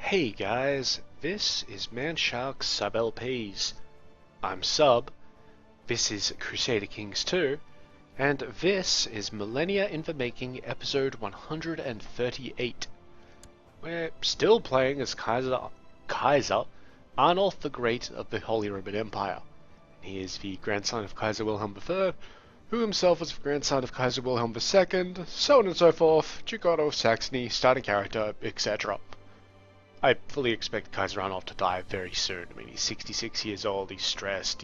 Hey guys, this is Manshark Sub LPs. I'm Sub, this is Crusader Kings II, and this is Millennia in the Making episode 138. We're still playing as Kaiser Arnulf the Great of the Holy Roman Empire. He is the grandson of Kaiser Wilhelm III, who himself was the grandson of Kaiser Wilhelm II, so on and so forth, Duke Otto of Saxony, starting character, etc. I fully expect Kaiser Arnulf to die very soon. I mean, he's 66 years old, he's stressed,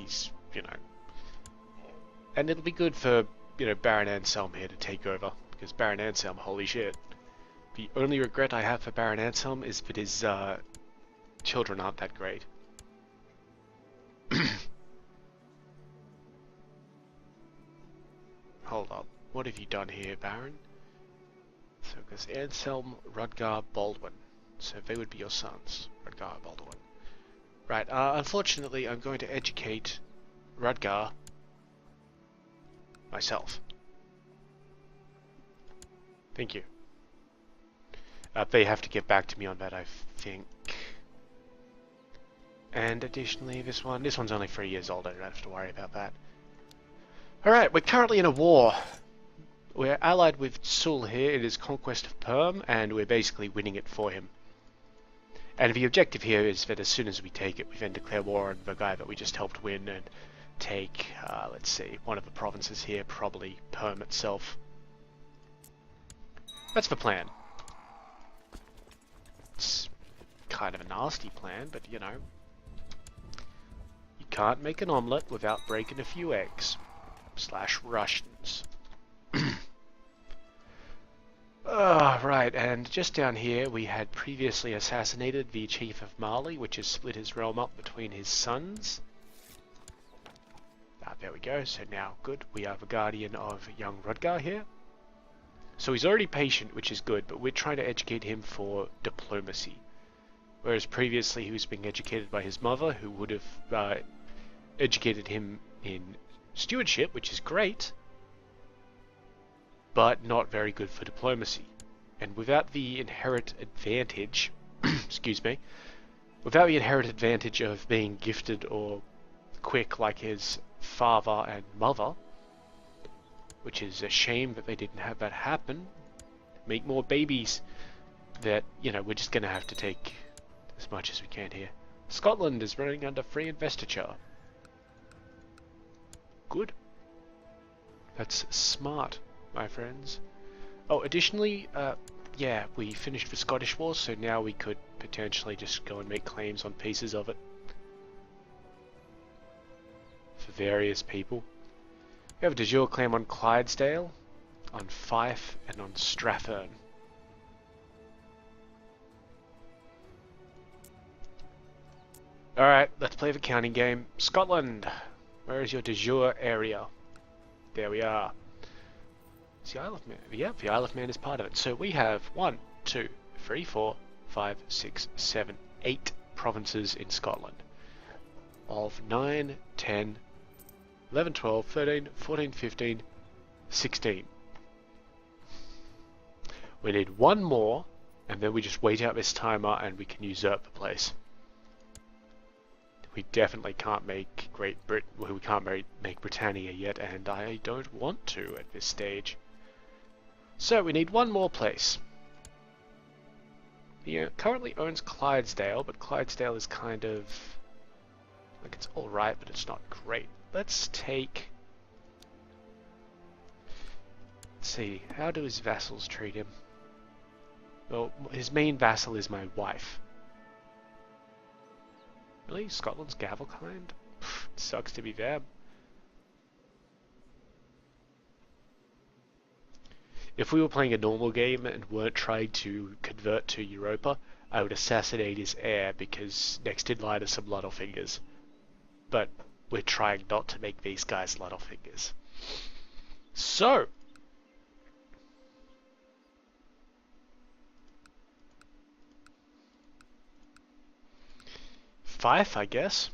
and it'll be good for, Baron Anselm here to take over, because Baron Anselm, holy shit. The only regret I have for Baron Anselm is that his, children aren't that great. Hold up, what have you done here, Baron? So, because Anselm, Rudgar, Baldwin. So they would be your sons, Rudgar and Baldwin. Right, unfortunately I'm going to educate Rudgar myself. Thank you. They have to get back to me on that, I think. And additionally, this one's only 3 years old, I don't have to worry about that. Alright, we're currently in a war. We're allied with Sul here in his conquest of Perm, and we're basically winning it for him. And the objective here is that as soon as we take it, we then declare war on the guy that we just helped win and take, let's see, one of the provinces here, probably Perm itself. That's the plan. It's kind of a nasty plan, but you can't make an omelette without breaking a few eggs. / Russians. Right, and just down here we had previously assassinated the Chief of Mali, which has split his realm up between his sons. There we go, so now good, we are the guardian of young Rudgar here. So he's already patient, which is good, but we're trying to educate him for diplomacy. Whereas previously he was being educated by his mother, who would have educated him in stewardship, which is great, but not very good for diplomacy. And without the inherent advantage, excuse me, without the inherent advantage of being gifted or quick like his father and mother, which is a shame that they didn't have that happen, make more babies, that, we're just going to have to take as much as we can here. Scotland is running under free investiture. Good. That's smart, my friends. Oh, additionally, yeah, we finished the Scottish War, so now we could potentially just go and make claims on pieces of it. For various people. We have a de jure claim on Clydesdale, on Fife, and on Strathern. Alright, let's play the counting game. Scotland, where is your de jure area? There we are. Is the Isle of Man? Yeah, the Isle of Man is part of it. So we have 1, 2, 3, 4, 5, 6, 7, 8 provinces in Scotland. Of 9, 10, 11, 12, 13, 14, 15, 16. We need one more, and then we just wait out this timer and we can usurp the place. We definitely can't make we can't make Britannia yet, and I don't want to at this stage. So we need one more place. He currently owns Clydesdale, but Clydesdale is kind of like, it's alright, but it's not great. Let's take, let's see, how do his vassals treat him? Well, his main vassal is my wife. Really? Scotland's Gavelkind? It sucks to be them. If we were playing a normal game and weren't trying to convert to Europa, I would assassinate his heir, because next in line are some Littlepfingers. But we're trying not to make these guys Littlepfingers. So, Fife, I guess.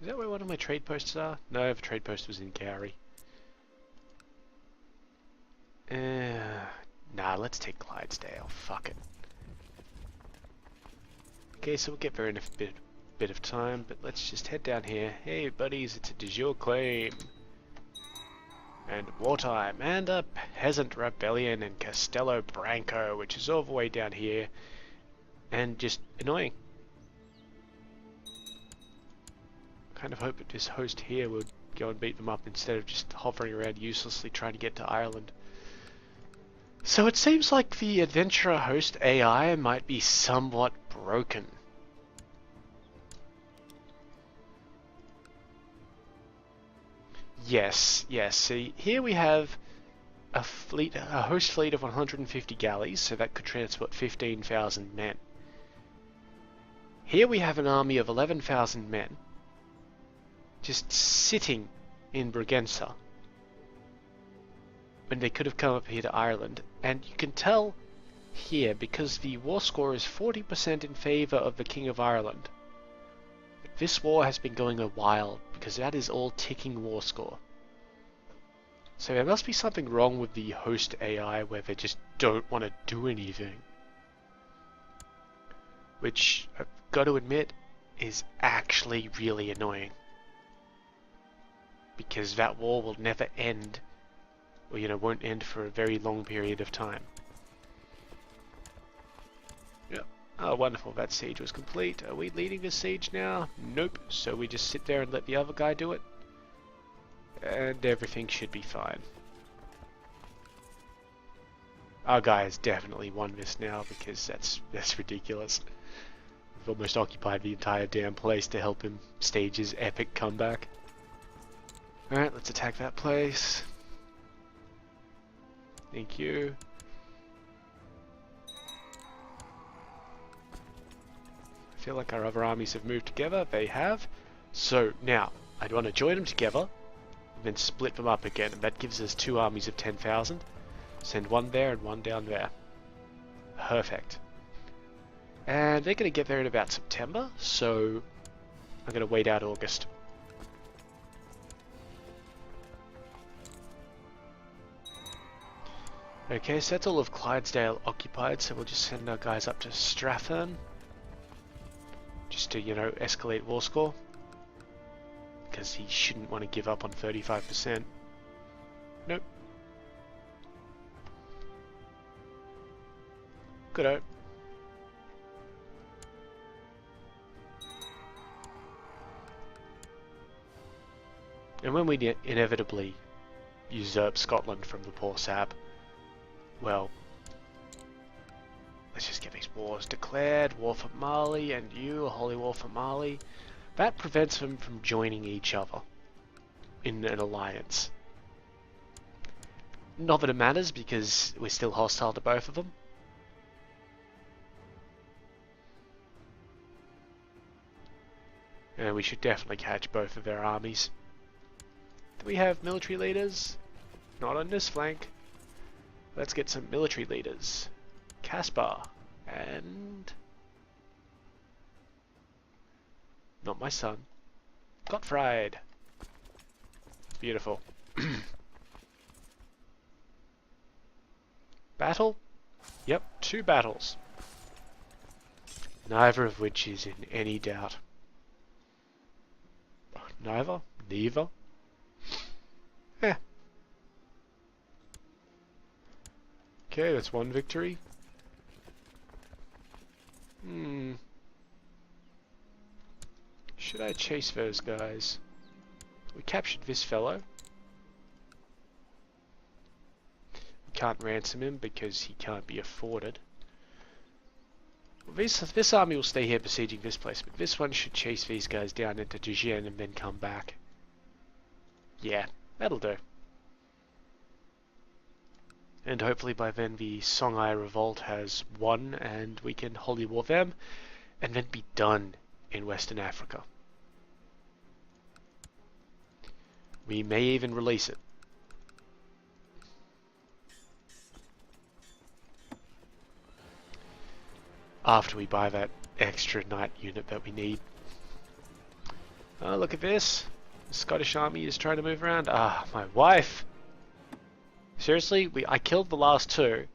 Is that where one of my trade posts are? No, the trade post was in Gary. Nah, let's take Clydesdale. Fuck it. Okay, so we'll get there in a bit of time, but let's just head down here. Hey buddies, it's a de jure claim. And wartime, and a peasant rebellion in Castello Branco, which is all the way down here, and just annoying. Kind of hope that this host here would go and beat them up instead of just hovering around uselessly trying to get to Ireland. So it seems like the adventurer host AI might be somewhat broken. Yes, yes. See, here we have a host fleet of 150 galleys, so that could transport 15,000 men. Here we have an army of 11,000 men, just sitting in Braganza, when they could have come up here to Ireland. And you can tell here, because the war score is 40% in favour of the King of Ireland, this war has been going a while, because that is all ticking war score. So there must be something wrong with the host AI where they just don't want to do anything. Which, I've got to admit, is actually really annoying. Because that war will never end, or won't end for a very long period of time. Yep. Oh, wonderful, that siege was complete. Are we leading this siege now? Nope. So we just sit there and let the other guy do it? And everything should be fine. Our guy has definitely won this now, because that's ridiculous. We've almost occupied the entire damn place to help him stage his epic comeback. Alright, let's attack that place. Thank you. I feel like our other armies have moved together. They have. So now, I'd want to join them together, and then split them up again, and that gives us 2 armies of 10,000. Send one there and one down there. Perfect. And they're going to get there in about September, so I'm going to wait out August. Okay, so that's all of Clydesdale occupied, so we'll just send our guys up to Strathern. Just to, escalate war score. Because he shouldn't want to give up on 35%. Nope. Good-o. And when we inevitably usurp Scotland from the poor sap, well, let's just get these wars declared. War for Mali, and you, a holy war for Mali. That prevents them from joining each other in an alliance. Not that it matters, because we're still hostile to both of them. And we should definitely catch both of their armies. Do we have military leaders? Not on this flank. Let's get some military leaders. Caspar and... not my son. Gottfried. Beautiful. Battle? Yep, 2 battles. Neither of which is in any doubt. Neither? Neither? Eh. Okay, that's 1 victory. Should I chase those guys? We captured this fellow. We can't ransom him because he can't be afforded. Well, this army will stay here besieging this place, but this one should chase these guys down into Dijon and then come back. Yeah, that'll do. And hopefully by then the Songhai revolt has won and we can holy war them and then be done in Western Africa. We may even release it. After we buy that extra knight unit that we need. Oh, look at this. The Scottish army is trying to move around. Ah, my wife! Seriously? I killed the last 2.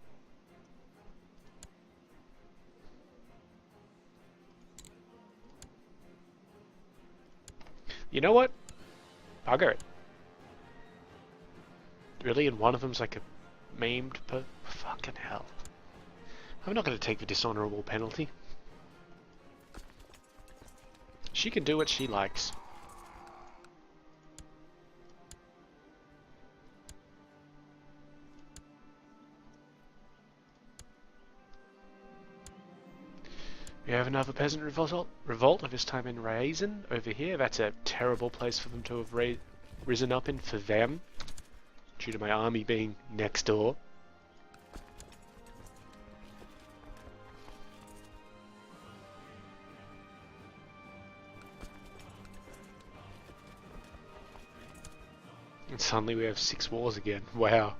You know what? Bugger it. Really? And one of them's like a maimed per... Fucking hell. I'm not going to take the dishonorable penalty. She can do what she likes. We have another peasant revolt of this time in Raisin over here. That's a terrible place for them to have risen up in for them, due to my army being next door. And suddenly we have 6 wars again. Wow.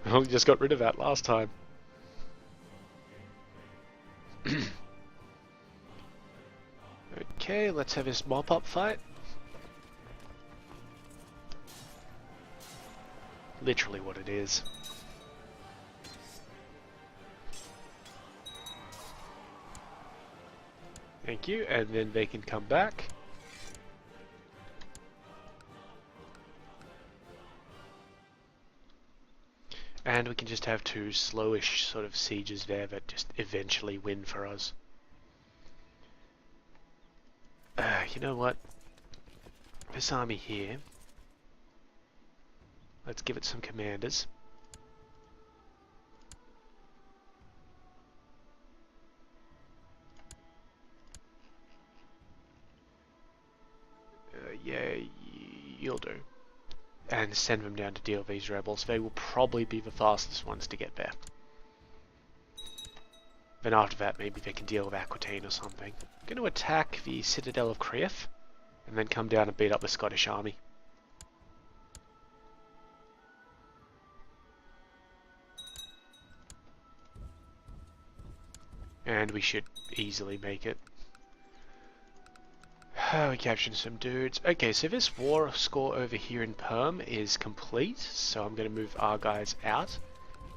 I only just got rid of that last time. Okay, let's have this mop-up fight. Literally what it is. Thank you, and then they can come back. And we can just have 2 slowish sort of sieges there that just eventually win for us. You know what? This army here, let's give it some commanders. Yeah, you'll do. And send them down to deal with these rebels. They will probably be the fastest ones to get there. Then after that, maybe they can deal with Aquitaine or something. I'm going to attack the Citadel of Creath, and then come down and beat up the Scottish army. And we should easily make it. We captured some dudes. Okay, so this war score over here in Perm is complete, so I'm going to move our guys out.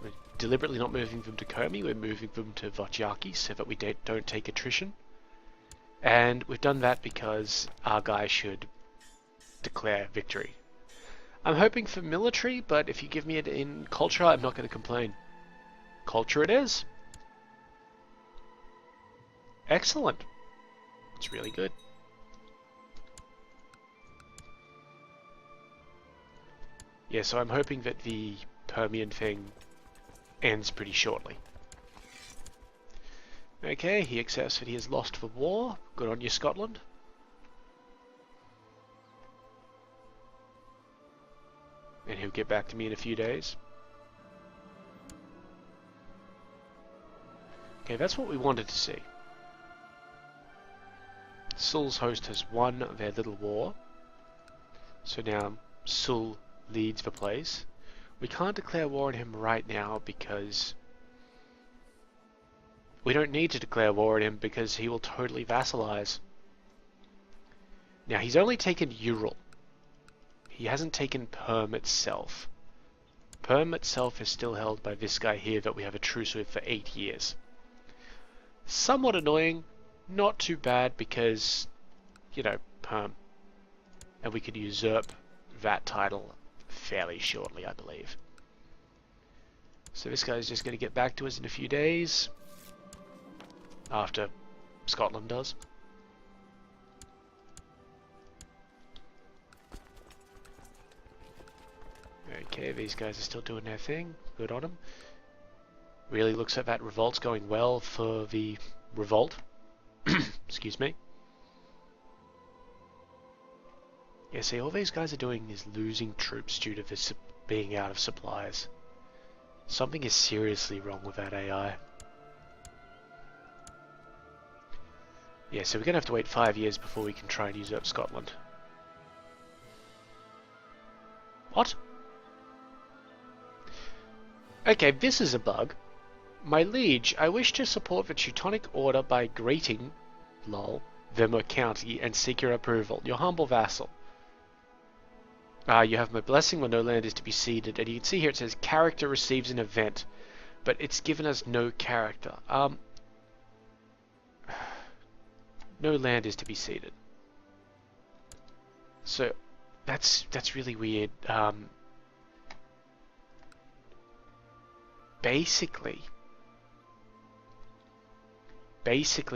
We're deliberately not moving them to Komi, we're moving them to Votjaki so that we don't take attrition. And we've done that because our guy should declare victory. I'm hoping for military, but if you give me it in culture, I'm not going to complain. Culture it is. Excellent. It's really good. Yeah, so I'm hoping that the Permian thing ends pretty shortly. Okay, he accepts that he has lost the war. Good on you, Scotland. And he'll get back to me in a few days. Okay, that's what we wanted to see. Sul's host has won their little war. So now Sul leads the place. We can't declare war on him right now because we don't need to declare war on him because he will totally vassalize. Now he's only taken Ural. He hasn't taken Perm itself. Perm itself is still held by this guy here that we have a truce with for 8 years. Somewhat annoying, not too bad because, you know, Perm. And we could usurp that title fairly shortly, I believe. So this guy's just going to get back to us in a few days. After Scotland does. Okay, these guys are still doing their thing. Good on them. Really looks like that revolt's going well for the revolt. Excuse me. Yeah, see, all these guys are doing is losing troops due to this being out of supplies. Something is seriously wrong with that AI. Yeah, so we're going to have to wait 5 years before we can try and usurp Scotland. What? Okay, this is a bug. My liege, I wish to support the Teutonic Order by greeting, lol, them a county and seek your approval. Your humble vassal. You have my blessing when no land is to be ceded, and you can see here it says character receives an event, but it's given us no character. No land is to be ceded. So that's really weird. Basically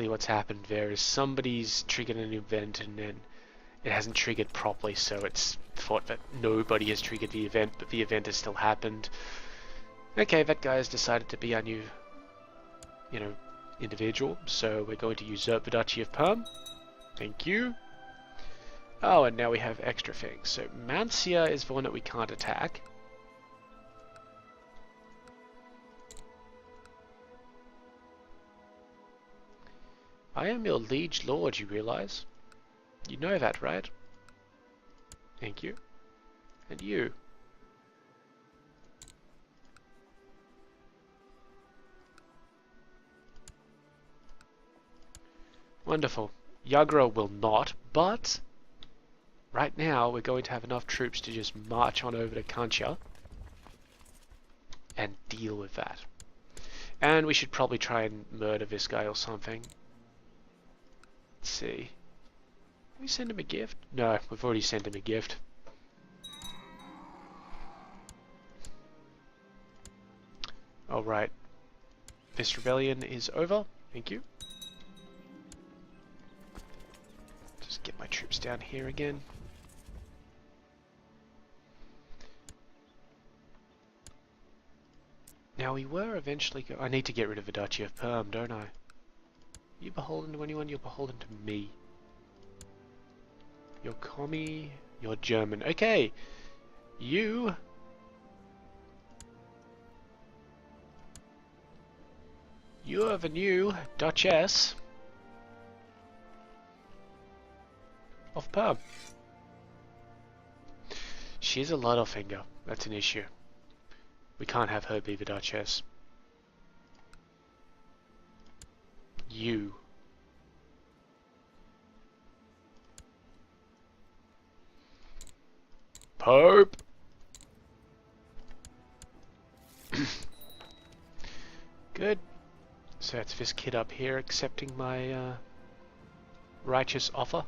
what's happened there is somebody's triggered an event and then it hasn't triggered properly, so it's thought that nobody has triggered the event, but the event has still happened. Okay, that guy has decided to be our new, individual, so we're going to usurp the Duchy of Perm. Thank you. Oh, and now we have extra things. So Mancia is the one that we can't attack. I am your liege lord, you realize? You know that, right? Thank you. And you. Wonderful. Yagra will not, but right now we're going to have enough troops to just march on over to Kancha and deal with that. And we should probably try and murder this guy or something. Let's see. Can we send him a gift? No, we've already sent him a gift. Alright. This rebellion is over. Thank you. Just get my troops down here again. Now we were eventually I need to get rid of the Duchy of Perm, don't I? You beholden to anyone? You're beholden to me. You're commie, you're German. Okay! You are the new Duchess of Perm. She's a Littlefinger. That's an issue. We can't have her be the Duchess. You. Pope! Good. So it's this kid up here accepting my righteous offer.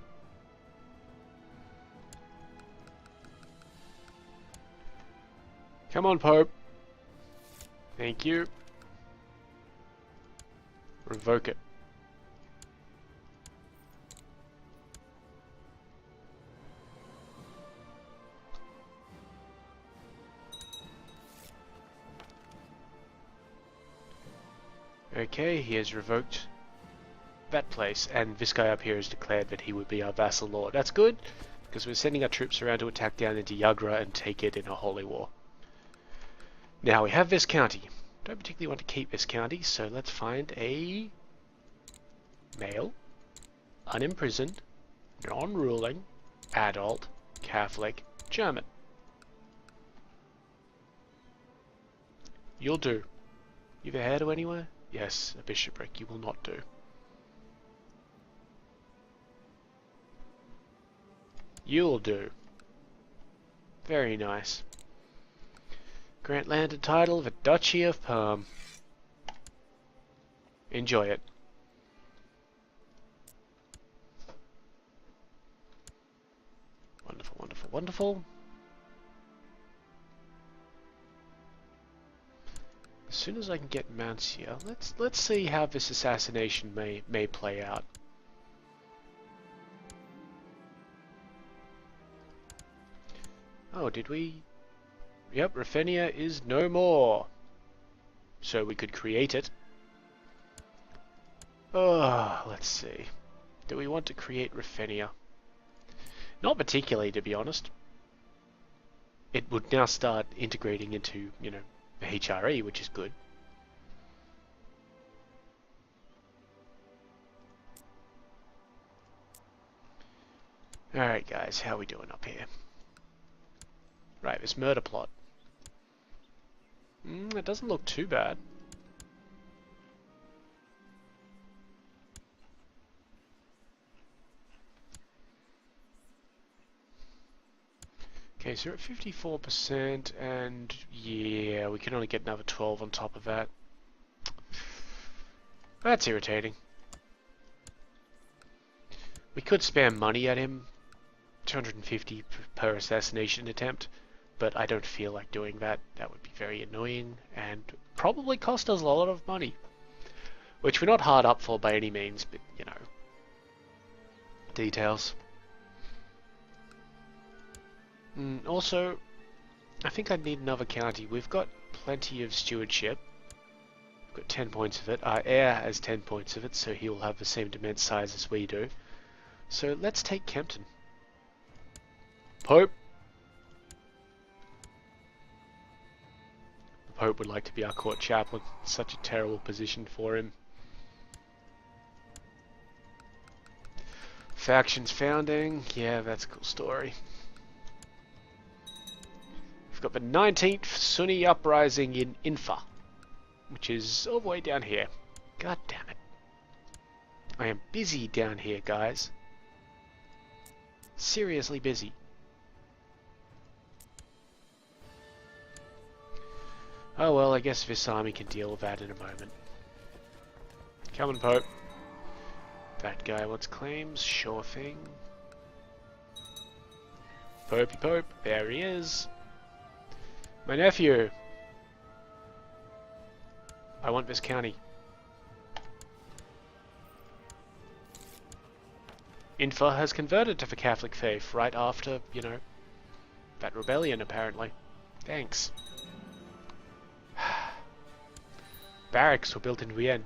Come on, Pope. Thank you. Revoke it. Okay, he has revoked that place, and this guy up here has declared that he would be our vassal lord. That's good, because we're sending our troops around to attack down into Yagra and take it in a holy war. Now we have this county. Don't particularly want to keep this county, so let's find a male, unimprisoned, non-ruling, adult, Catholic, German. You'll do. You've a heir to anywhere? Yes, a bishopric. You will not do. You'll do. Very nice. Grant land and title, the Duchy of Perm. Enjoy it. Wonderful, wonderful, wonderful. As soon as I can get Mancia, let's see how this assassination may play out. Oh, did we? Yep, Raphenia is no more. So we could create it. Oh, let's see. Do we want to create Raphenia? Not particularly, to be honest. It would now start integrating into, the HRE, which is good. Alright guys, how are we doing up here? Right, this murder plot. It doesn't look too bad. Okay, so we're at 54%, and yeah, we can only get another 12 on top of that. That's irritating. We could spam money at him, 250 per assassination attempt, but I don't feel like doing that. That would be very annoying and probably cost us a lot of money, which we're not hard up for by any means, but you know, details. Also, I think I need another county. We've got plenty of stewardship. We've got 10 points of it. Our heir has 10 points of it, so he will have the same immense size as we do. So let's take Kempton. Pope. The Pope would like to be our court chaplain. Such a terrible position for him. Factions founding. Yeah, that's a cool story. We've got the 19th Sunni uprising in Infa, which is all the way down here. God damn it. I am busy down here, guys. Seriously busy. Oh well, I guess this army can deal with that in a moment. Come on, Pope. That guy wants claims, sure thing. Popey Pope, there he is. My nephew. I want this county. Infa has converted to the Catholic faith right after, you know, that rebellion apparently. Thanks. Barracks were built in Vienne.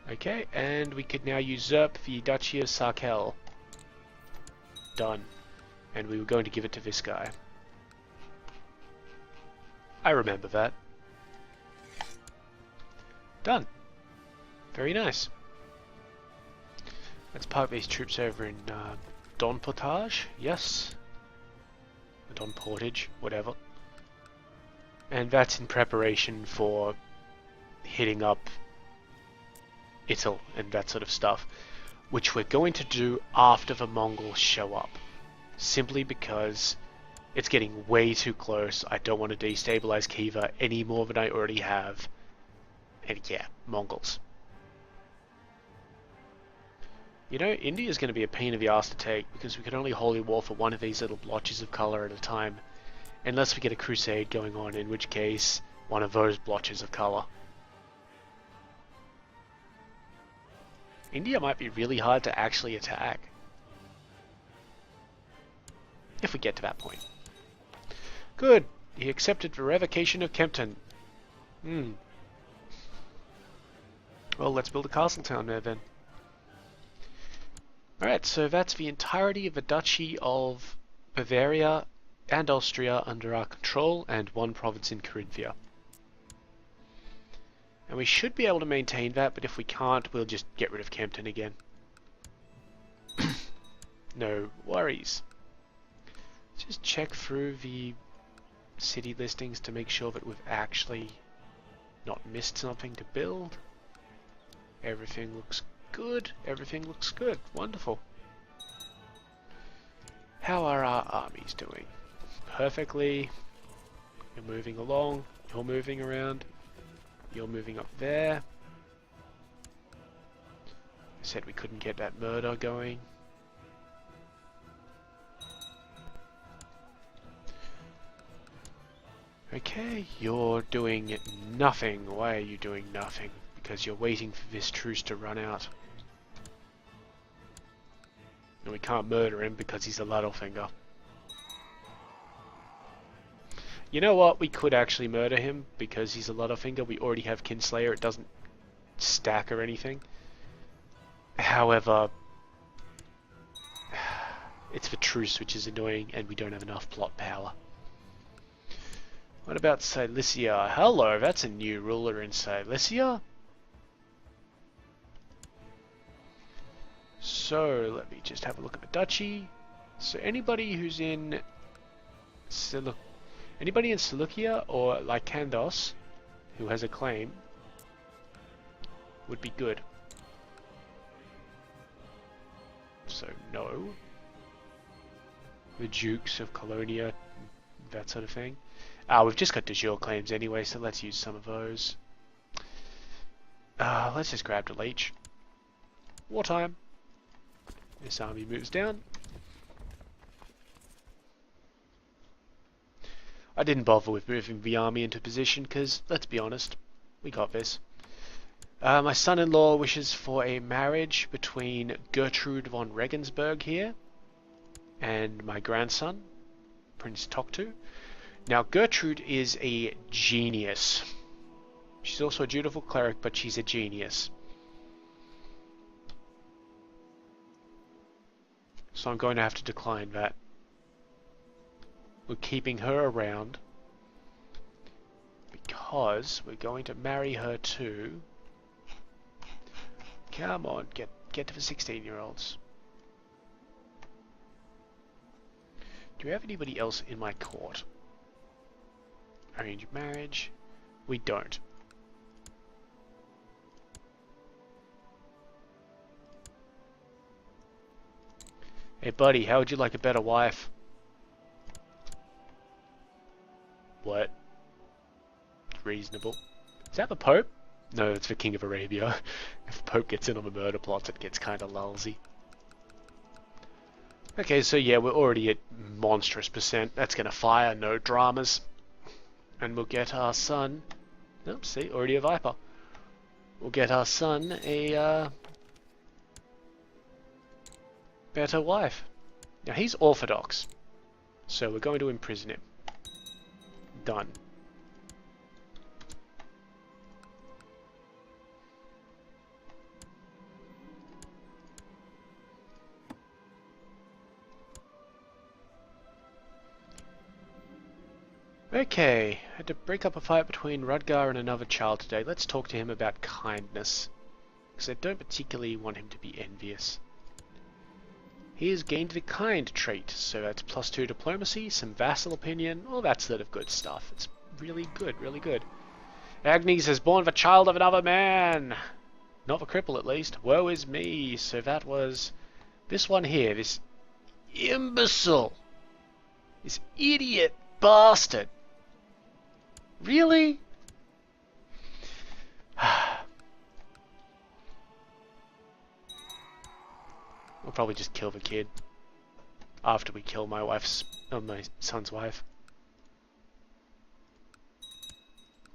Okay, and we could now usurp the Duchy of Sarkel. Done. And we were going to give it to this guy. I remember that. Done. Very nice. Let's park these troops over in Don Portage. Yes. Don Portage, whatever. And that's in preparation for hitting up Italy and that sort of stuff, which we're going to do after the Mongols show up, simply because it's getting way too close. I don't want to destabilize Khiva any more than I already have. And yeah, Mongols. You know, India is going to be a pain in the ass to take, because we can only holy war for one of these little blotches of color at a time, unless we get a crusade going on, in which case one of those blotches of color. India might be really hard to actually attack, if we get to that point. Good. He accepted the revocation of Kempton. Well, let's build a castle town there then. Alright, so that's the entirety of the Duchy of Bavaria and Austria under our control, and one province in Carinthia. And we should be able to maintain that, but if we can't, we'll just get rid of Kempton again. No worries. Just check through the city listings to make sure that we've actually not missed something to build. Everything looks good. Everything looks good. Wonderful. How are our armies doing? Perfectly. You're moving along. You're moving around. You're moving up there. I said we couldn't get that murder going. Okay, you're doing nothing. Why are you doing nothing? Because you're waiting for this truce to run out. And we can't murder him because he's a Littlefinger. You know what? We could actually murder him because he's a Littlefinger. We already have Kinslayer. It doesn't stack or anything. However, it's the truce which is annoying, and we don't have enough plot power. What about Cilicia? Hello, that's a new ruler in Cilicia. So, let me just have a look at the duchy. So anybody who's in anybody in Seleucia or Lycandos who has a claim would be good. So no. The Dukes of Colonia, that sort of thing. We've just got de jure claims anyway, so let's use some of those. Let's just grab the leech. Wartime. This army moves down. I didn't bother with moving the army into position because, let's be honest, we got this. My son-in-law wishes for a marriage between Gertrude von Regensburg here and my grandson, Prince Toktu. Now, Gertrude is a genius. She's also a dutiful cleric, but she's a genius. So I'm going to have to decline that. We're keeping her around because we're going to marry her to... Come on, get to the 16-year-olds. Do we have anybody else in my court? Arranged marriage? We don't. Hey buddy, how would you like a better wife? What? Reasonable. Is that the Pope? No, it's the King of Arabia. If the Pope gets in on the murder plots, it gets kind of lousy. Okay, so yeah, we're already at monstrous percent. That's gonna fire, no dramas. And we'll get our son... Oops, see, already a Viper. We'll get our son a better wife. Now, he's Orthodox, so we're going to imprison him. Done. Okay, had to break up a fight between Rudgar and another child today. Let's talk to him about kindness, because I don't particularly want him to be envious. He has gained the kind trait, so that's +2 diplomacy, some vassal opinion, all that sort of good stuff. It's really good, really good. Agnes has borne the child of another man! Not the cripple, at least. Woe is me! So that was... this one here, this imbecile! This idiot bastard! Really? We'll probably just kill the kid after we kill my son's wife.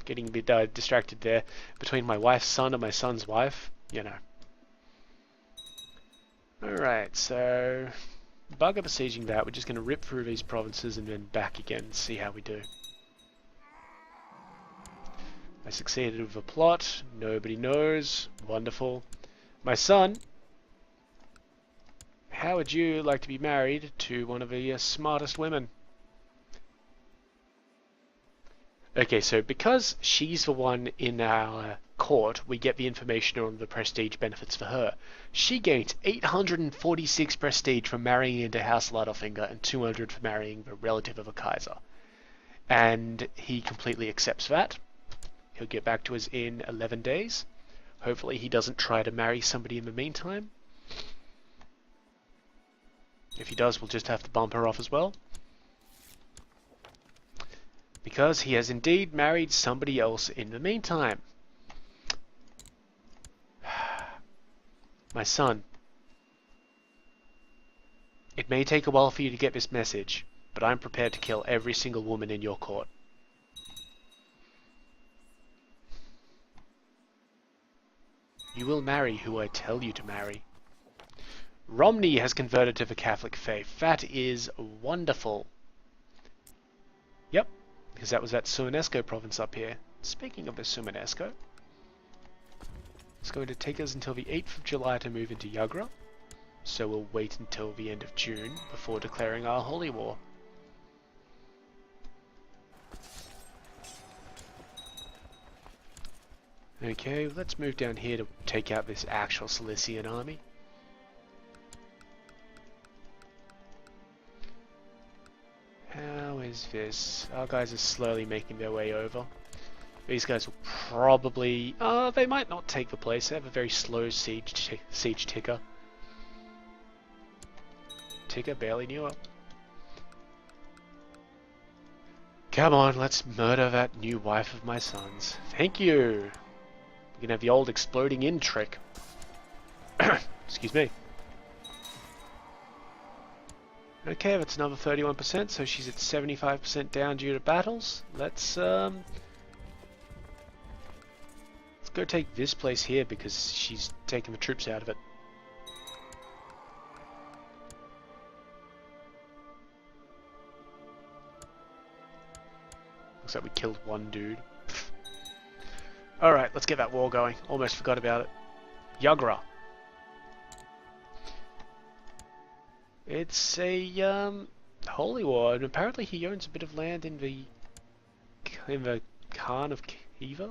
Getting a bit distracted there between my wife's son and my son's wife, you know. Alright, so bugger besieging that. We're just going to rip through these provinces and then back again and see how we do. I succeeded with a plot. Nobody knows. Wonderful. My son, how would you like to be married to one of the smartest women? Okay, so because she's the one in our court, we get the information on the prestige benefits for her. She gains 846 prestige from marrying into House Littlefinger and 200 for marrying the relative of a Kaiser. And he completely accepts that. He'll get back to us in 11 days. Hopefully he doesn't try to marry somebody in the meantime. If he does, we'll just have to bump her off as well. Because he has indeed married somebody else in the meantime. My son. It may take a while for you to get this message, but I'm prepared to kill every single woman in your court. You will marry who I tell you to marry. Romney has converted to the Catholic faith. That is wonderful. Yep, because that was that Sumanesco province up here. Speaking of the Sumanesco, it's going to take us until the 8th of July to move into Yagra, so we'll wait until the end of June before declaring our holy war. Okay, let's move down here to take out this actual Cilician army. How is this? Our guys are slowly making their way over. These guys will probably... they might not take the place. They have a very slow siege ticker. Ticker barely knew it. Come on, let's murder that new wife of my son's. Thank you! We can have the old exploding in trick. Excuse me. Okay, that's another 31%, so she's at 75% down due to battles. Let's go take this place here because she's taking the troops out of it. Looks like we killed one dude. Alright, let's get that war going. Almost forgot about it. Yagra. It's a holy war, and apparently he owns a bit of land in the Khan of Kiva.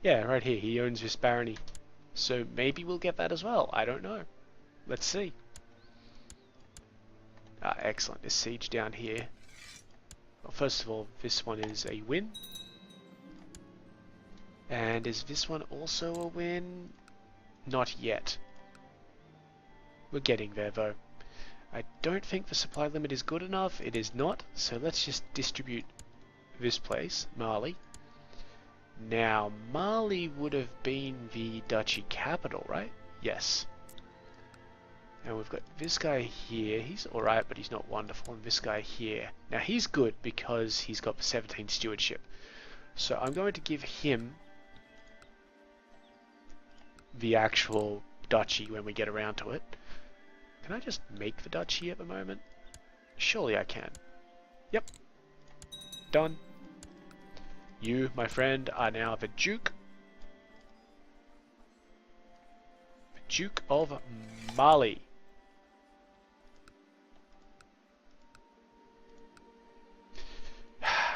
Yeah, right here. He owns this barony, so maybe we'll get that as well. I don't know. Let's see. Ah, excellent. This siege down here. Well, first of all, this one is a win. And is this one also a win? Not yet. We're getting there though. I don't think the supply limit is good enough. It is not. So let's just distribute this place, Mali. Now, Mali would have been the duchy capital, right? Yes. And we've got this guy here. He's alright, but he's not wonderful. And this guy here. Now, he's good because he's got the 17 stewardship. So I'm going to give him the actual duchy when we get around to it. Can I just make the duchy at the moment? Surely I can. Yep. Done. You, my friend, are now the Duke. The Duke of Mali.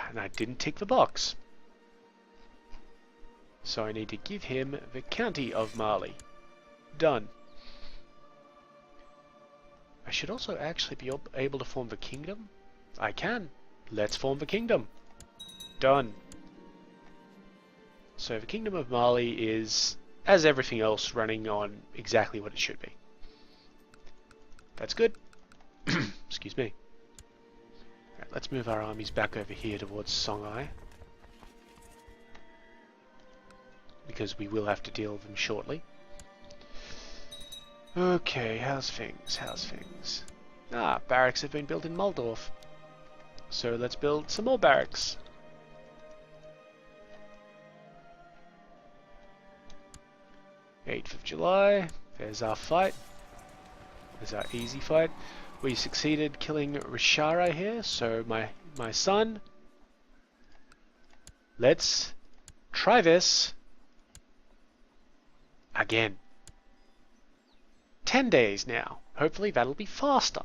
And I didn't tick the box. So I need to give him the County of Mali. Done. I should also actually be able to form the kingdom. I can. Let's form the kingdom. Done. So the Kingdom of Mali is, as everything else, running on exactly what it should be. That's good. Excuse me. Right, let's move our armies back over here towards Songhai, because we will have to deal with them shortly. Okay, how's things? How's things? Ah, barracks have been built in Moldorf. So let's build some more barracks. July, there's our fight. There's our easy fight. We succeeded killing Rishara here, so my son. Let's try this again. 10 days now. Hopefully that'll be faster.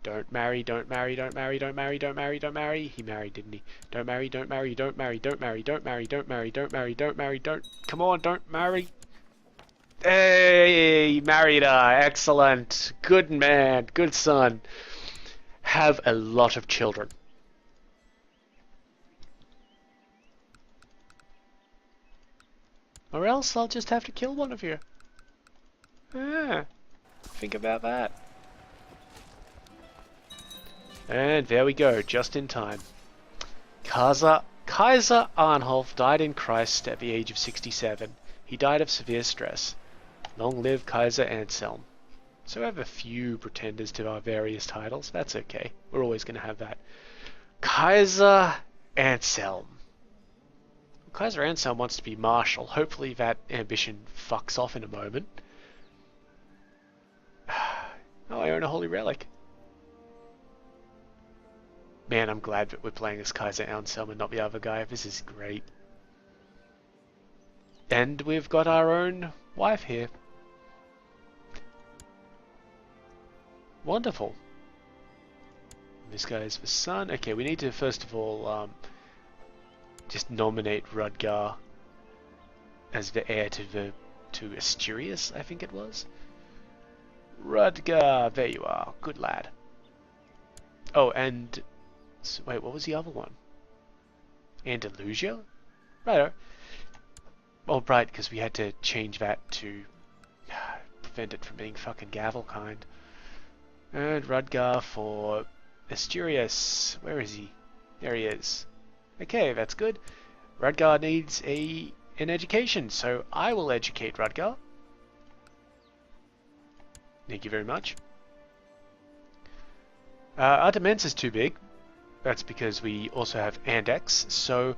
Don't marry, don't marry, don't marry, don't marry, don't marry, don't marry. He married, didn't he? Don't marry, don't marry, don't marry, don't marry, don't marry, don't marry, don't marry, don't marry, don't. Come on, don't marry. Hey, married her. Excellent. Good man. Good son. Have a lot of children. Or else I'll just have to kill one of you. Ah, think about that. And there we go, just in time. Kaiser Arnulf died in Christ at the age of 67. He died of severe stress. Long live Kaiser Anselm. So I have a few pretenders to our various titles. That's okay. We're always going to have that. Kaiser Anselm. Kaiser Anselm wants to be Marshal. Hopefully that ambition fucks off in a moment. Oh, I own a holy relic. Man, I'm glad that we're playing as Kaiser Anselm and not the other guy. This is great. And we've got our own wife here. Wonderful. This guy is the son. Okay, we need to first of all just nominate Rudgar as the heir to Asturias, I think it was. Rudgar, there you are. Good lad. Oh, and so, wait, what was the other one? Andalusia? Righto. Oh, right, because we had to change that to prevent it from being fucking Gavelkind. And Rudgar for Asturias. Where is he? There he is. Okay, that's good. Rudgar needs a in education, so I will educate Rudgar. Thank you very much. Our Demence is too big. That's because we also have Andex, so...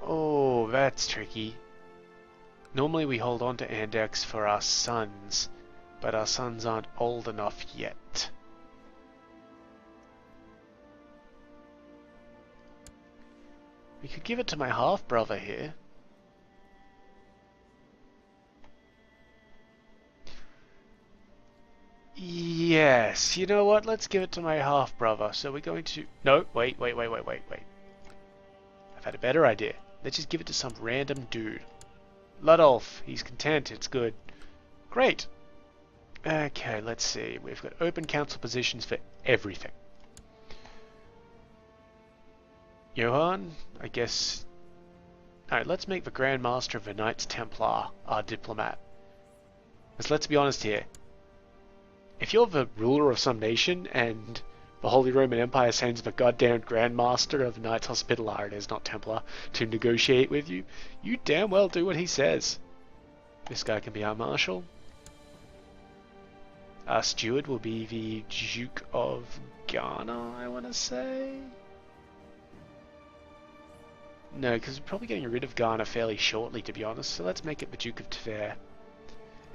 oh, that's tricky. Normally we hold on to Andex for our sons, but our sons aren't old enough yet. We could give it to my half-brother here. Yes, you know what? Let's give it to my half-brother. So we're going to... No, wait. I've had a better idea. Let's just give it to some random dude. Ludolf, he's content, it's good. Great. Okay, let's see. We've got open council positions for everything. Johann, I guess... Alright, let's make the Grand Master of the Knights Templar our diplomat. Because let's be honest here. If you're the ruler of some nation and the Holy Roman Empire sends the goddamn Grand Master of the Knights Hospitaller, it is not Templar, to negotiate with you, you damn well do what he says. This guy can be our Marshal. Our Steward will be the Duke of Ghana, I want to say. No, because we're probably getting rid of Ghana fairly shortly, to be honest, so let's make it the Duke of Tver.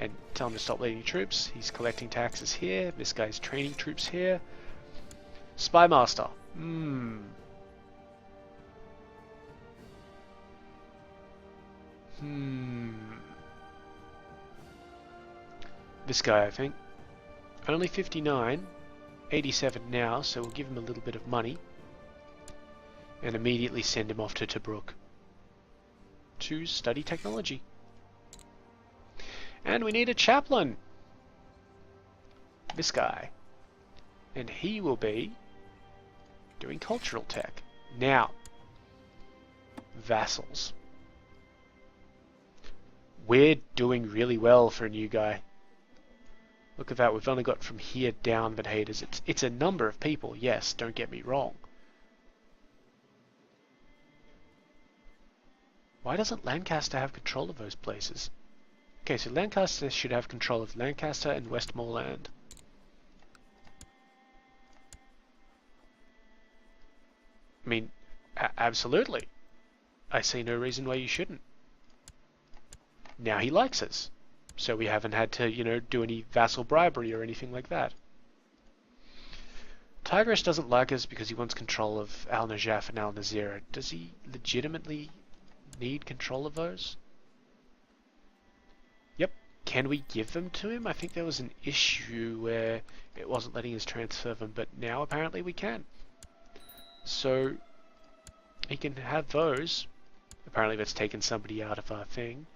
And tell him to stop leading troops. He's collecting taxes here. This guy's training troops here. Spy Master. This guy, I think. Only 59. 87 now, so we'll give him a little bit of money. And immediately send him off to Tobruk to study technology. And we need a chaplain. This guy. And he will be doing cultural tech. Now, vassals. We're doing really well for a new guy. Look at that, we've only got from here down that haters. It's a number of people, yes, don't get me wrong. Why doesn't Lancaster have control of those places? Okay, so Lancaster should have control of Lancaster and Westmoreland. I mean, absolutely. I see no reason why you shouldn't. Now he likes us. So we haven't had to, you know, do any vassal bribery or anything like that. Tigris doesn't like us because he wants control of Al Najaf and Al Nazira. Does he legitimately need control of those? Yep. Can we give them to him? I think there was an issue where it wasn't letting us transfer them, but now apparently we can. So he can have those. Apparently that's taken somebody out of our thing.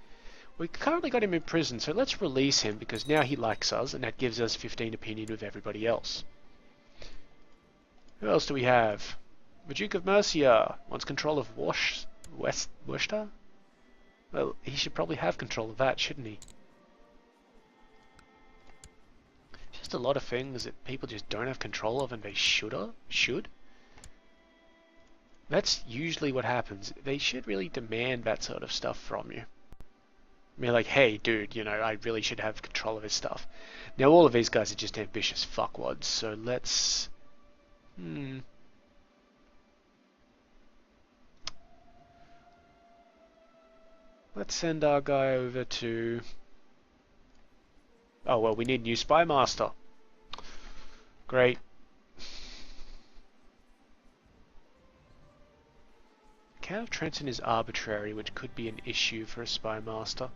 We currently got him in prison, so let's release him because now he likes us and that gives us 15 opinion with everybody else. Who else do we have? The Duke of Mercia wants control of Worcester? Well, he should probably have control of that, shouldn't he? Just a lot of things that people just don't have control of and they should. That's usually what happens. They should really demand that sort of stuff from you. I mean, like, hey, dude, you know, I really should have control of his stuff. Now, all of these guys are just ambitious fuckwads, so let's... Let's send our guy over to... Oh, well, we need a new spy master. Great. Count of Trenton is arbitrary, which could be an issue for a spy master.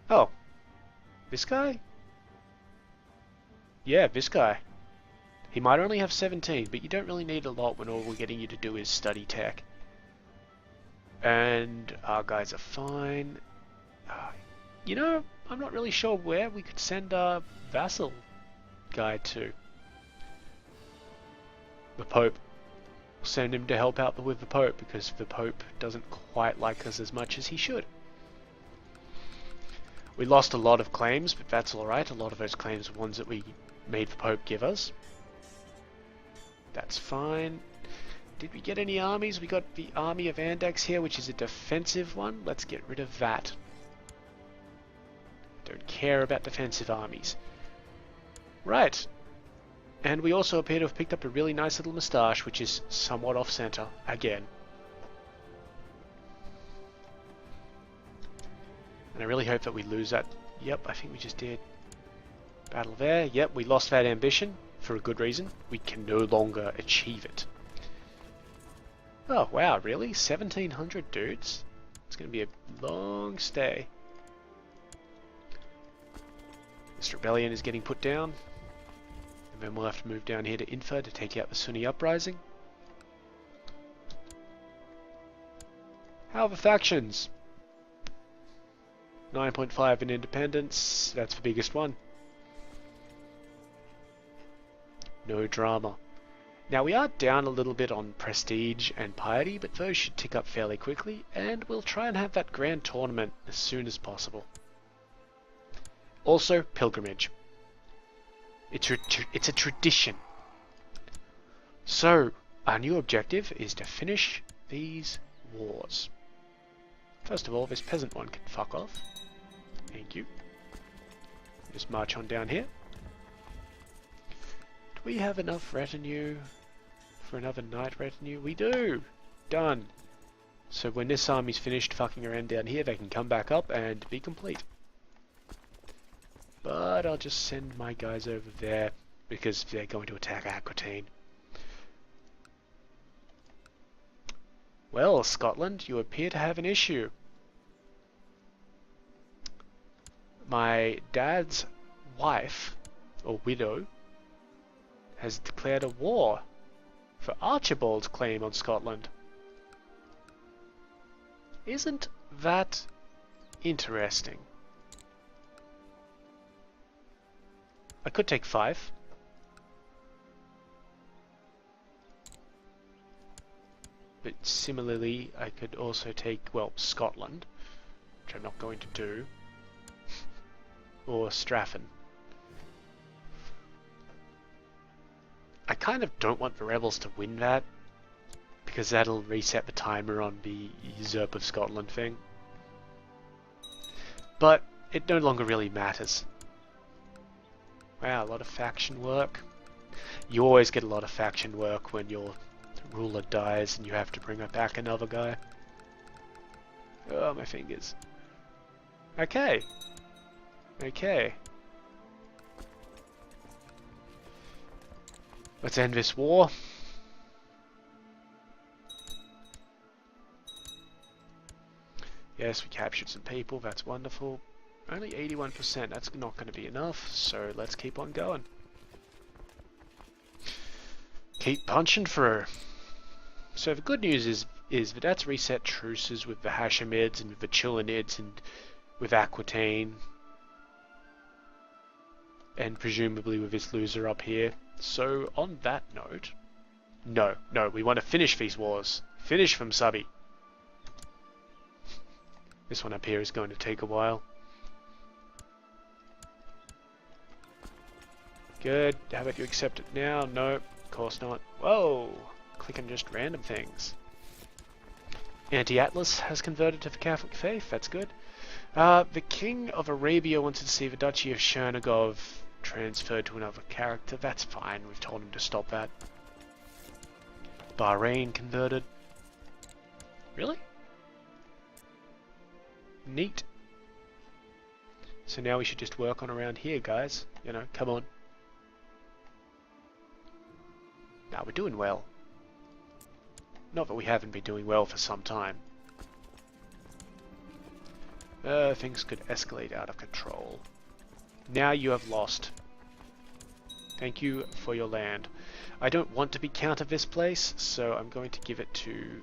Oh. This guy? Yeah, this guy. He might only have 17, but you don't really need a lot when all we're getting you to do is study tech. And our guys are fine. You know, I'm not really sure where we could send our vassal guy to. The Pope. We'll send him to help out with the Pope because the Pope doesn't quite like us as much as he should. We lost a lot of claims, but that's alright. A lot of those claims are ones that we made the Pope give us. That's fine. Did we get any armies? We got the army of Andax here, which is a defensive one. Let's get rid of that. Don't care about defensive armies. Right. And we also appear to have picked up a really nice little moustache, which is somewhat off-center again. And I really hope that we lose that. Yep, I think we just did. Battle there. Yep, we lost that ambition for a good reason. We can no longer achieve it. Oh, wow, really? 1,700 dudes? It's going to be a long stay. This rebellion is getting put down. And then we'll have to move down here to Infa to take out the Sunni uprising. How are the factions? 9.5 in independence. That's the biggest one. No drama. Now we are down a little bit on prestige and piety, but those should tick up fairly quickly, and we'll try and have that grand tournament as soon as possible. Also, pilgrimage. It's a tradition. So, our new objective is to finish these wars. First of all, this peasant one can fuck off. Thank you. Just march on down here. Do we have enough retinue for another knight retinue? We do! Done! So when this army's finished fucking around down here, they can come back up and be complete. But I'll just send my guys over there because they're going to attack Aquitaine. Well, Scotland, you appear to have an issue. My dad's wife, or widow, has declared a war for Archibald's claim on Scotland. Isn't that interesting? I could take 5. But similarly, I could also take, well, Scotland, which I'm not going to do, or Strafford. I kind of don't want the rebels to win that, because that'll reset the timer on the usurp of Scotland thing. But it no longer really matters. Wow, a lot of faction work. You always get a lot of faction work when your ruler dies and you have to bring back another guy. Oh, my fingers. Okay. Okay. Let's end this war. Yes, we captured some people, that's wonderful. Only 81%, that's not going to be enough, so let's keep on going. Keep punching through. So the good news is that that's reset truces with the Hashemids and with the Chilonids and with Aquitaine. And presumably with this loser up here. So on that note, no, we want to finish these wars. Finish them, Subby. This one up here is going to take a while. Good. How about you accept it now? No, of course not. Whoa! Clicking just random things. Anti-Atlas has converted to the Catholic faith. That's good. The King of Arabia wanted to see the Duchy of Chernigov transferred to another character. That's fine. We've told him to stop that. Bahrain converted. Really? Neat. So now we should just work on around here, guys. You know, come on. Now we're doing well. Not that we haven't been doing well for some time. Things could escalate out of control. Now you have lost. Thank you for your land. I don't want to be count of this place, so I'm going to give it to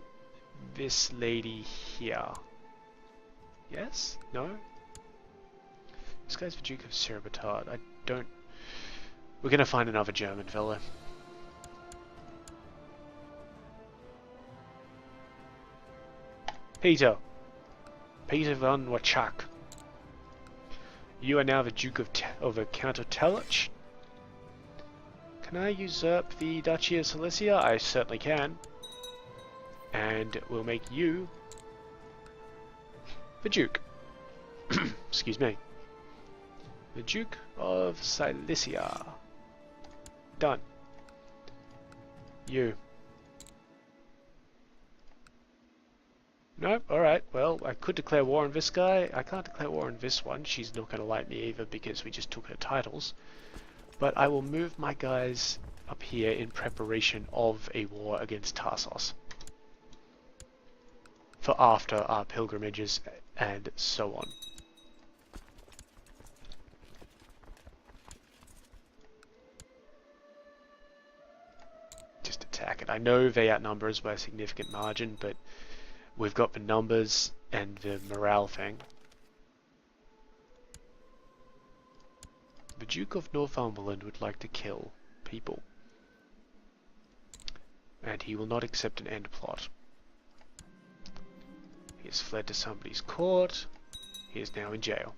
this lady here. Yes? No? This guy's the Duke of Cerebatard. I don't... We're gonna find another German fellow. Peter von Wachak. You are now the Duke of Count of Telch. Can I usurp the Duchy of Silesia? I certainly can. And we'll make you the Duke. Excuse me. The Duke of Silesia. Done. You. Nope, alright, well, I could declare war on this guy. I can't declare war on this one. She's not going to like me either because we just took her titles. But I will move my guys up here in preparation of a war against Tarsos. For after our pilgrimages and so on. Just attack it. I know they outnumber us by a significant margin, but we've got the numbers and the morale thing. The Duke of Northumberland would like to kill people. And he will not accept an end plot. He has fled to somebody's court. He is now in jail.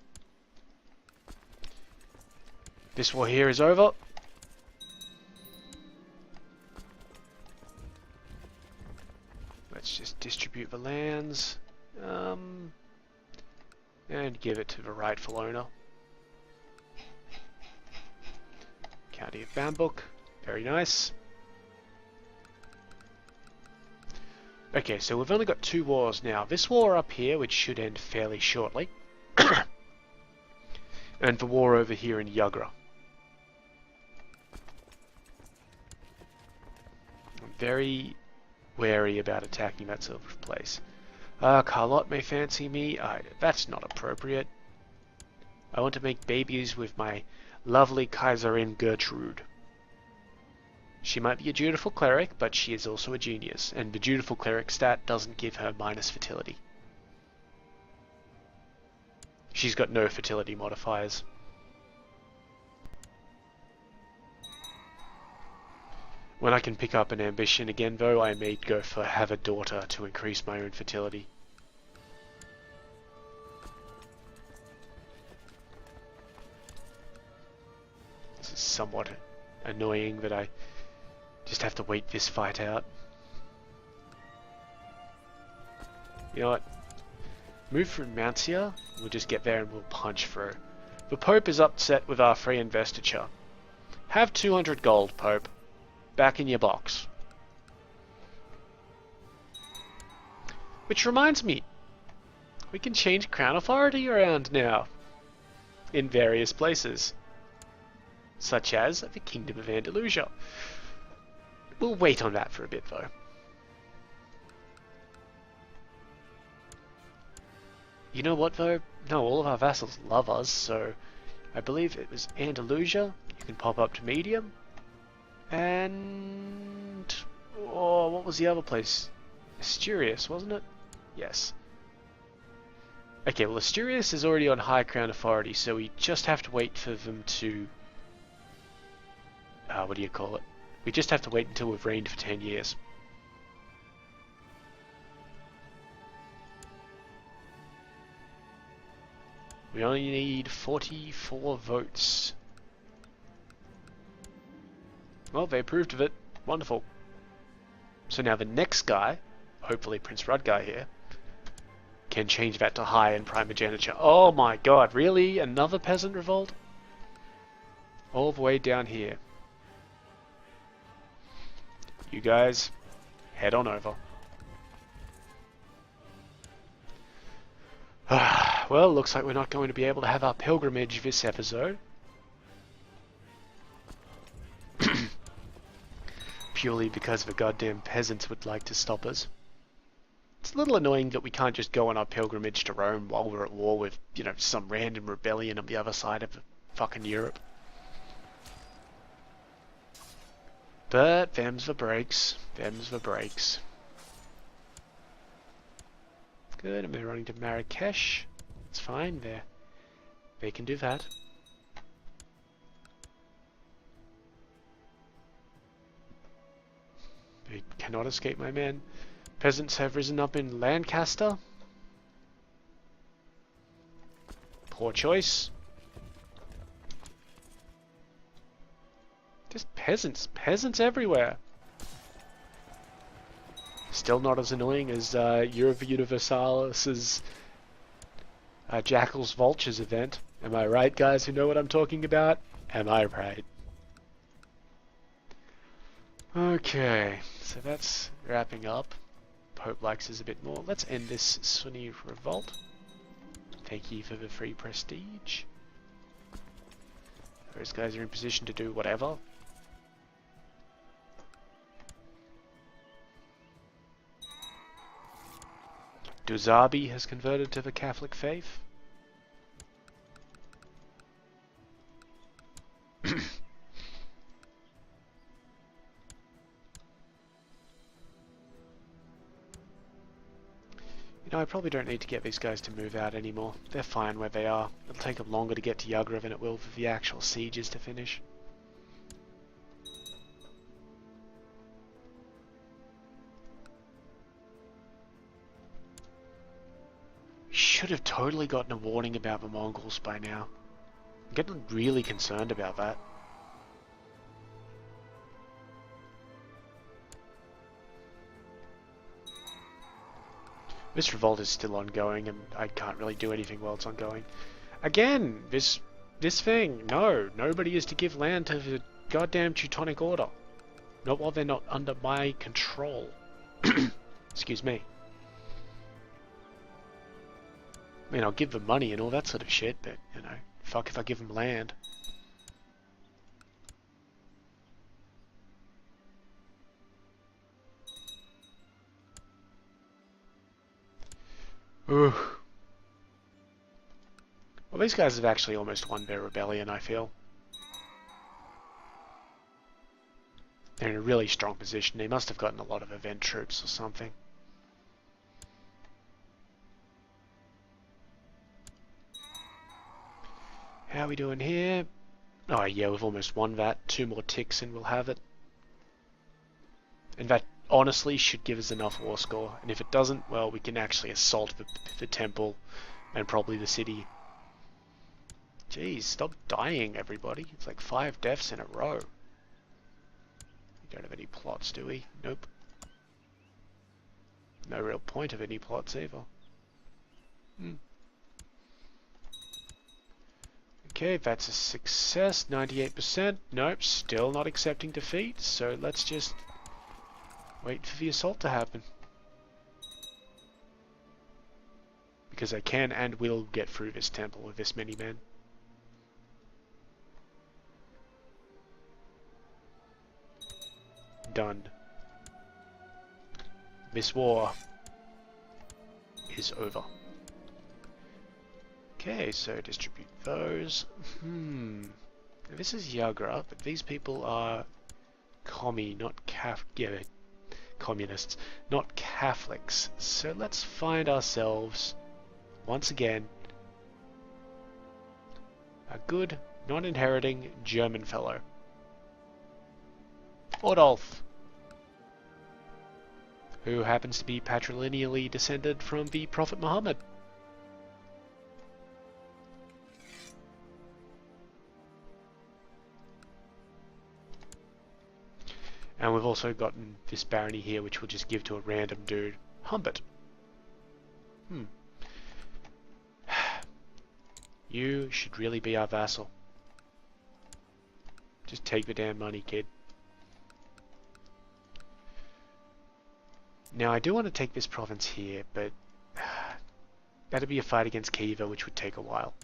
This war here is over. Let's just distribute the lands. And give it to the rightful owner. County of Bambook. Very nice. Okay, so we've only got 2 wars now. This war up here, which should end fairly shortly. And the war over here in Yugra. I'm very wary about attacking that sort of place. Carlotte may fancy me. That's not appropriate. I want to make babies with my lovely Kaiserin Gertrude. She might be a dutiful cleric, but she is also a genius, and the dutiful cleric stat doesn't give her minus fertility. She's got no fertility modifiers. When I can pick up an ambition again though, I may go for have a daughter to increase my own fertility. This is somewhat annoying that I just have to wait this fight out. You know what? Move through Mountia. We'll just get there and we'll punch through. The Pope is upset with our free investiture. Have 200 gold, Pope. Back in your box. Which reminds me, we can change Crown Authority around now. In various places. Such as the Kingdom of Andalusia. We'll wait on that for a bit though. You know what though? No, all of our vassals love us, so I believe it was Andalusia. You can pop up to medium. And... oh, what was the other place? Asturias, wasn't it? Yes. Okay, well Asturias is already on High Crown Authority, so we just have to wait for them to... what do you call it? We just have to wait until we've reigned for 10 years. We only need 44 votes. Well, they approved of it. Wonderful. So now the next guy, hopefully Prince Rudguy here, can change that to high in primogeniture. Oh my god, really? Another peasant revolt? All the way down here. You guys, head on over. Well, looks like we're not going to be able to have our pilgrimage this episode. Purely because the goddamn peasants would like to stop us. It's a little annoying that we can't just go on our pilgrimage to Rome while we're at war with, you know, some random rebellion on the other side of fucking Europe. But them's the breaks. Them's the breaks. Good, and they're running to Marrakesh. It's fine, they can do that. They cannot escape my men. Peasants have risen up in Lancaster. Poor choice. Just peasants. Peasants everywhere. Still not as annoying as Europa Universalis' Jackals Vultures event. Am I right, guys who know what I'm talking about? Am I right? Okay, so that's wrapping up. Pope likes us a bit more. Let's end this Sunni revolt. Thank you for the free prestige. Those guys are in position to do whatever. Duzabi has converted to the Catholic faith. You know, I probably don't need to get these guys to move out anymore. They're fine where they are. It'll take them longer to get to Yagra than it will for the actual sieges to finish. Should have totally gotten a warning about the Mongols by now. I'm getting really concerned about that. This revolt is still ongoing, and I can't really do anything while it's ongoing. Again, this thing. No, nobody is to give land to the goddamn Teutonic Order. Not while they're not under my control. Excuse me. I mean, I'll give them money and all that sort of shit, but, you know, fuck if I give them land. Ugh. Well, these guys have actually almost won their rebellion, I feel. They're in a really strong position. They must have gotten a lot of event troops or something. How are we doing here? Oh yeah, we've almost won that. 2 more ticks and we'll have it. And that honestly should give us enough war score. And if it doesn't, well, we can actually assault the temple and probably the city. Jeez, stop dying, everybody. It's like 5 deaths in a row. We don't have any plots, do we? Nope. No real point of any plots either. Okay, that's a success. 98%. Nope, still not accepting defeat. So let's just wait for the assault to happen. Because I can and will get through this temple with this many men. Done. This war is over. Okay, so distribute those. This is Yagra, but these people are communists, not Catholics. So let's find ourselves, once again, a good, non-inheriting German fellow. Adolf, who happens to be patrilineally descended from the Prophet Muhammad. And we've also gotten this barony here, which we'll just give to a random dude. Humbert. You should really be our vassal. Just take the damn money, kid. Now, I do want to take this province here, but that'd be a fight against Kiva, which would take a while.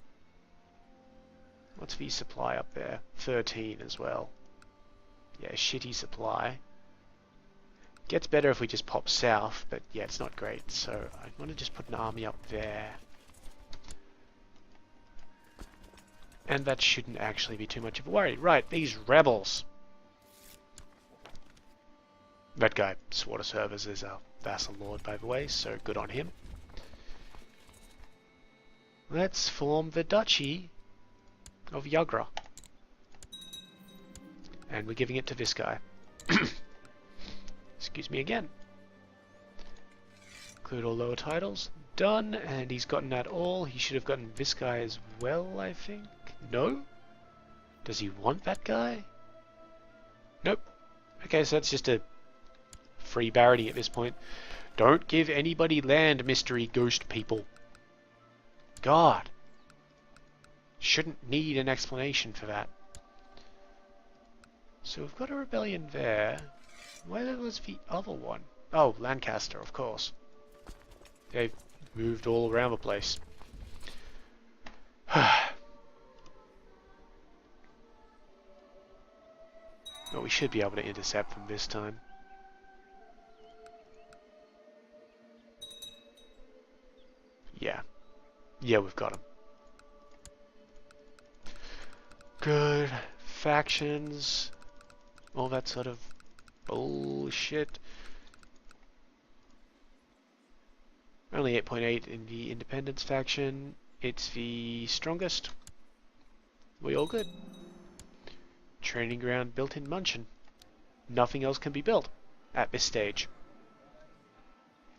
What's the supply up there? 13 as well. Yeah, shitty supply. Gets better if we just pop south, but yeah, it's not great. So I want to just put an army up there. And that shouldn't actually be too much of a worry. Right, these rebels. That guy swore to serve as our vassal lord, by the way, so good on him. Let's form the Duchy of Yagra. And we're giving it to this guy. Excuse me again. Include all lower titles. Done, and he's gotten that all. He should have gotten this guy as well, I think. No? Does he want that guy? Nope. Okay, so that's just a free barony at this point. Don't give anybody land, mystery ghost people. God. Shouldn't need an explanation for that. So we've got a rebellion there. Where was the other one? Oh, Lancaster, of course. They've moved all around the place. Well, we should be able to intercept them this time. Yeah. Yeah, we've got them. Good. Factions. All that sort of bullshit. Only 8.8 in the Independence faction. It's the strongest. We all good. Training ground built in Munchen. Nothing else can be built at this stage.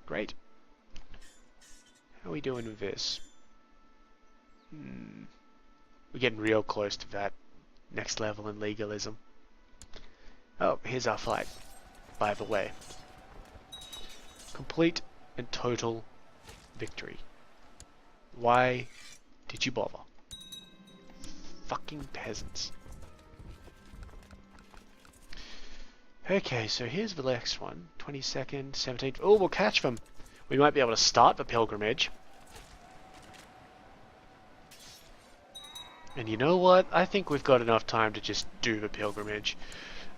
Great. How are we doing with this? We're getting real close to that next level in legalism. Oh, here's our fight, by the way. Complete and total victory. Why did you bother? Fucking peasants. Okay, so here's the next one. 22nd, 17th. Oh, we'll catch them. We might be able to start the pilgrimage. And you know what? I think we've got enough time to just do the pilgrimage.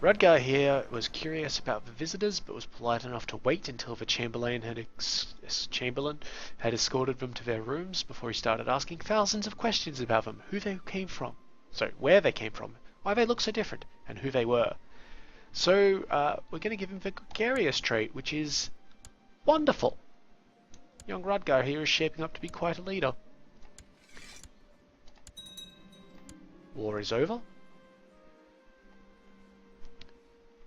Rudgar here was curious about the visitors, but was polite enough to wait until the Chamberlain had escorted them to their rooms before he started asking thousands of questions about them, who they came from, where they came from, why they looked so different, and who they were. So we're going to give him the gregarious trait, which is wonderful. Young Rudgar here is shaping up to be quite a leader. War is over.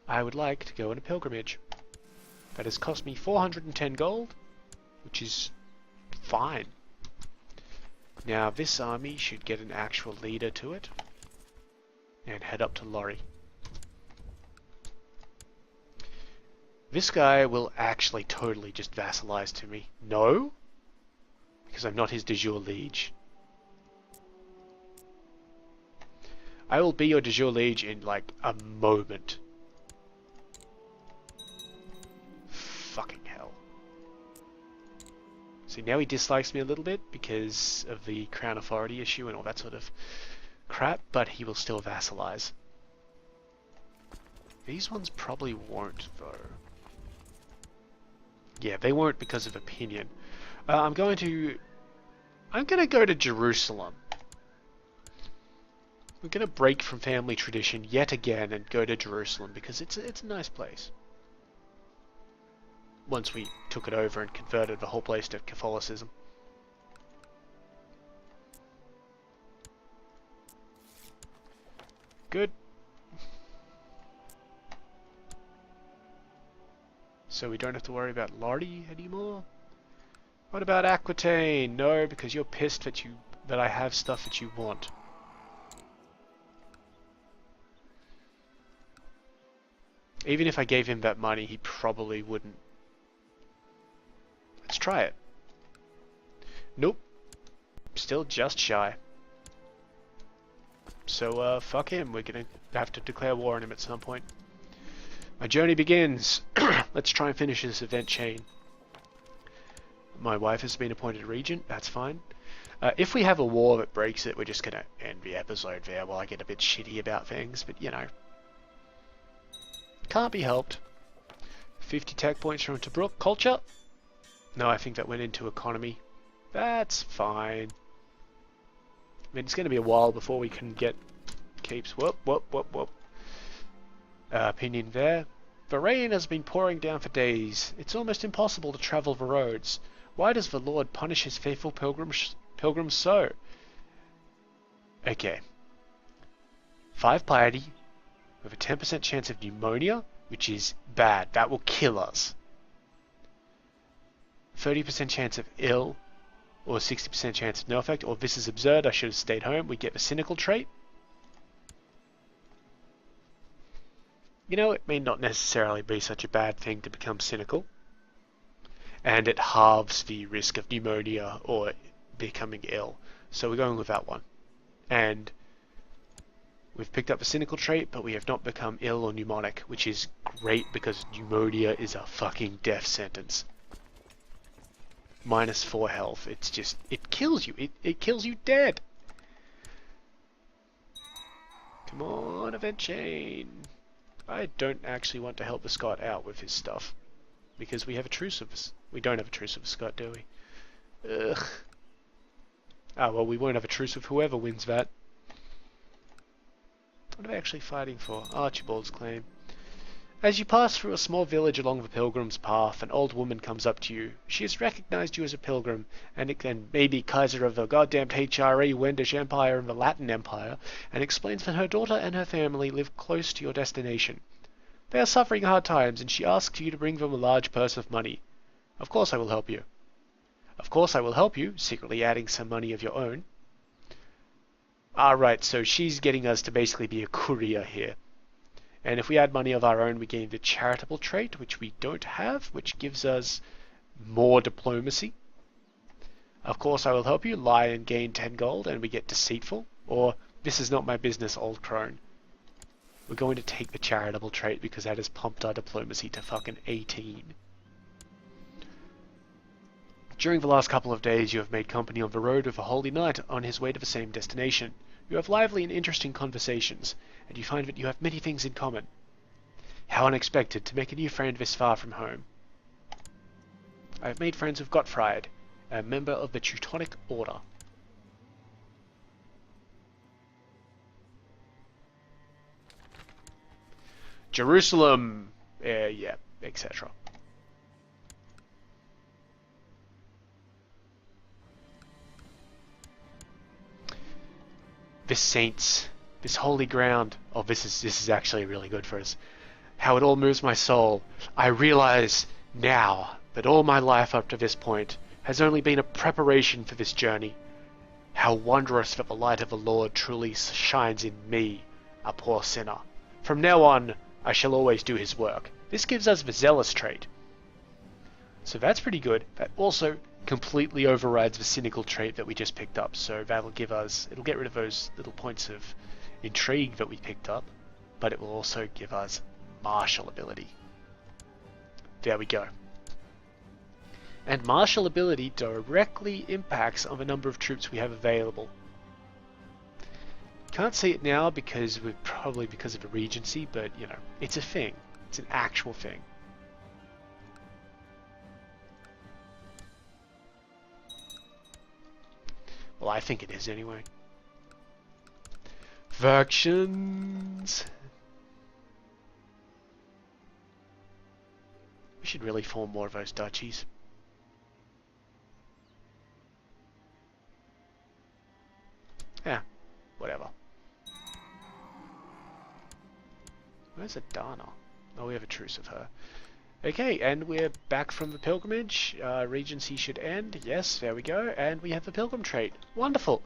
I would like to go on a pilgrimage. That has cost me 410 gold, which is fine. Now this army should get an actual leader to it and head up to Lorry. This guy will actually totally just vassalize to me. No? Because I'm not his de jure liege. I will be your de jure liege in like a moment. Fucking hell. See, now he dislikes me a little bit because of the Crown Authority issue and all that sort of crap, but he will still vassalize. These ones probably won't, though. Yeah, they won't because of opinion. I'm going to go to Jerusalem. We're going to break from family tradition yet again and go to Jerusalem because it's a nice place. Once we took it over and converted the whole place to Catholicism. Good. So we don't have to worry about Lorry anymore? What about Aquitaine? No, because you're pissed that I have stuff that you want. Even if I gave him that money, he probably wouldn't. Let's try it. Nope. Still just shy. So, fuck him. We're gonna have to declare war on him at some point. My journey begins. Let's try and finish this event chain. My wife has been appointed regent. That's fine. If we have a war that breaks it, we're just gonna end the episode there while I get a bit shitty about things. But, you know. Can't be helped. 50 tech points from Tobruk. Culture? No, I think that went into economy. That's fine. I mean, it's going to be a while before we can get keeps. Whoop. Opinion there. The rain has been pouring down for days. It's almost impossible to travel the roads. Why does the Lord punish his faithful pilgrims so? Okay. 5 piety with a 10% chance of pneumonia, which is bad. That will kill us. 30% chance of ill, or 60% chance of no effect, or this is absurd, I should have stayed home. We get the cynical trait. You know, it may not necessarily be such a bad thing to become cynical, and it halves the risk of pneumonia or becoming ill. So we're going with that one. And we've picked up a cynical trait, but we have not become ill or pneumonic, which is great because pneumonia is a fucking death sentence. -4 health. It's just, it kills you. It kills you dead. Come on, event chain. I don't actually want to help the Scot out with his stuff, because we have a truce of us. We don't have a truce with Scot, do we? Ugh. Ah, well, we won't have a truce with whoever wins that. What are they actually fighting for? Archibald's claim. As you pass through a small village along the pilgrim's path, an old woman comes up to you. She has recognized you as a pilgrim, and maybe Kaiser of the goddamn HRE Wendish Empire and the Latin Empire, and explains that her daughter and her family live close to your destination. They are suffering hard times, and she asks you to bring them a large purse of money. Of course I will help you. Of course I will help you, secretly adding some money of your own. Alright, so she's getting us to basically be a courier here. And if we add money of our own, we gain the charitable trait, which we don't have, which gives us more diplomacy. Of course I will help you, lie and gain 10 gold, and we get deceitful. Or, this is not my business, old crone. We're going to take the charitable trait because that has pumped our diplomacy to fucking 18. During the last couple of days, you have made company on the road with a holy knight on his way to the same destination. You have lively and interesting conversations, and you find that you have many things in common. How unexpected to make a new friend this far from home. I have made friends with Gottfried, a member of the Teutonic Order. Jerusalem, yeah, etc. This saints, this holy ground. Oh, this is actually really good for us. How it all moves my soul. I realize now that all my life up to this point has only been a preparation for this journey. How wondrous that the light of the Lord truly shines in me, a poor sinner. From now on, I shall always do his work. This gives us the zealous trait. So that's pretty good. That also completely overrides the cynical trait that we just picked up, so that'll give us, it'll get rid of those little points of intrigue that we picked up, but it will also give us martial ability. There we go. And martial ability directly impacts on the number of troops we have available. Can't see it now because probably because of the Regency, but you know, it's a thing. It's an actual thing. Well, I think it is anyway. Factions. We should really form more of those duchies. Yeah, whatever. Where's Adana? Oh, we have a truce with her. Okay, and we're back from the pilgrimage. Regency should end. Yes, there we go. And we have the pilgrim trait. Wonderful.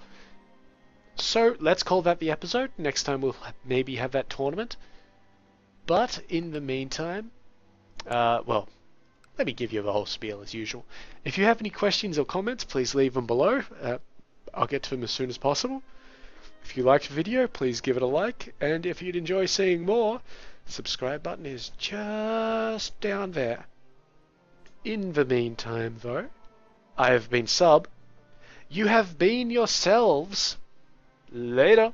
So, let's call that the episode. Next time we'll maybe have that tournament. But, in the meantime, well, let me give you the whole spiel as usual. If you have any questions or comments, please leave them below. I'll get to them as soon as possible. If you liked the video, please give it a like. And if you'd enjoy seeing more, subscribe button is just down there. In the meantime, though, I have been Sub. You have been yourselves. Later.